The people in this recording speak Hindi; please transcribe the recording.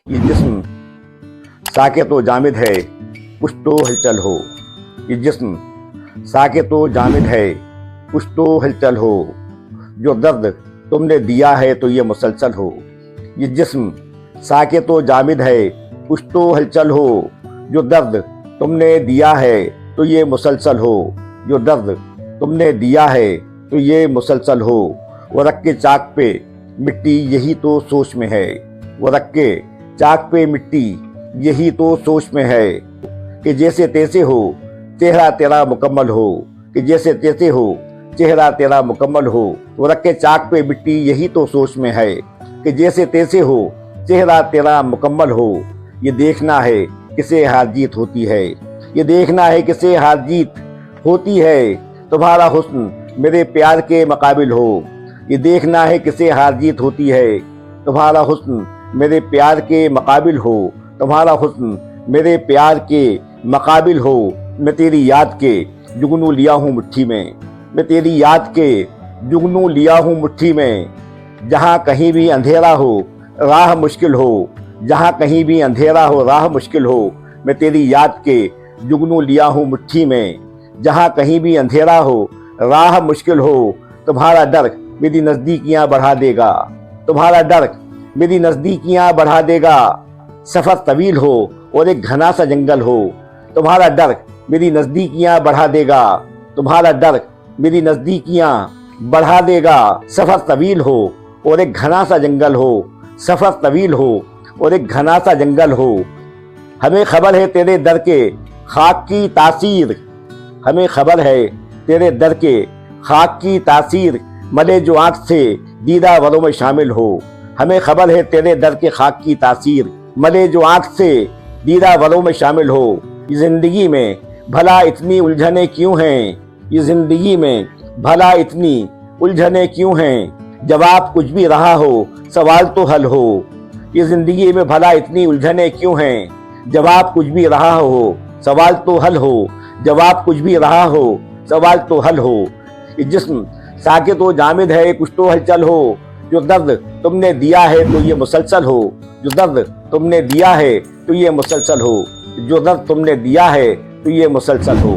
ये जिस्म साक़ित व जामिद है, कुछ तो हलचल हो। ये जिस्म साक़ित व जामिद है, कुछ तो हलचल हो। जो दर्द तुमने दिया है तो ये मुसलसल हो। ये जिस्म साक़ित व जामिद है, कुछ तो हलचल हो। जो दर्द तुमने दिया है तो ये मुसलसल हो। जो दर्द तुमने दिया है तो ये मुसलसल हो। वो रख के चाक पे मिट्टी यही तो सोच में है। वो रख के चाक पे मिट्टी यही तो सोच में है कि जैसे तैसे हो चेहरा तेरा मुकम्मल हो। कि जैसे तैसे हो चेहरा तेरा मुकम्मल हो। वो रख के चाक पे मिट्टी यही तो सोच में है कि जैसे तैसे हो चेहरा तेरा मुकम्मल हो। ये देखना है किसे हार जीत होती है। ये देखना है किसे हार जीत होती है। तुम्हारा हुस्न मेरे प्यार के मुकाबिल हो। ये देखना है किसे हार जीत होती है। तुम्हारा हुस्न मेरे प्यार के मुकाबिल हो। तुम्हारा हुस्न मेरे प्यार के मुकाबिल हो। मैं तेरी याद के जुगनू लिया हूँ मुट्ठी में। मैं तेरी याद के जुगनू लिया हूँ मुट्ठी में। जहाँ कहीं भी अंधेरा हो राह मुश्किल हो। जहाँ कहीं भी अंधेरा हो राह मुश्किल हो। मैं तेरी याद के जुगनू लिया हूँ मुट्ठी में। जहाँ कहीं भी अंधेरा हो राह मुश्किल हो। तुम्हारा डर मेरी नज़दीकियाँ बढ़ा देगा। तुम्हारा डर मेरी नज़दीकियाँ बढ़ा देगा। सफ़र तवील हो और एक घना सा जंगल हो। तुम्हारा डर मेरी नज़दीकियाँ बढ़ा देगा। तुम्हारा डर मेरी नज़दीकियाँ बढ़ा देगा। सफ़र तवील हो और एक घना सा जंगल हो। सफ़र तवील हो और एक घना सा जंगल हो। हमें खबर है तेरे दर के खाक की तासीर। हमें खबर है तेरे दर के खाक की तासीर मले जो आँख से दीदा वरों में शामिल हो। हमें खबर है तेरे दर के खाक की तासीर मले जो आँख से दीदा वरों में शामिल हो। ये ज़िंदगी में भला इतनी उलझने क्यों हैं। ये ज़िंदगी में भला इतनी उलझने क्यों हैं। जवाब कुछ भी रहा हो सवाल तो हल हो। ये ज़िंदगी में भला इतनी उलझने क्यों हैं। जवाब कुछ भी रहा हो सवाल तो हल हो। जवाब कुछ भी रहा हो सवाल तो हल हो। ये जिस्म साक़ित व जामिद है, कुछ तो हलचल हो। जो दर्द तुमने दिया है तो ये मुसलसल हो। जो दर्द तुमने दिया है तो ये मुसलसल हो। जो दर्द तुमने दिया है तो ये मुसलसल हो।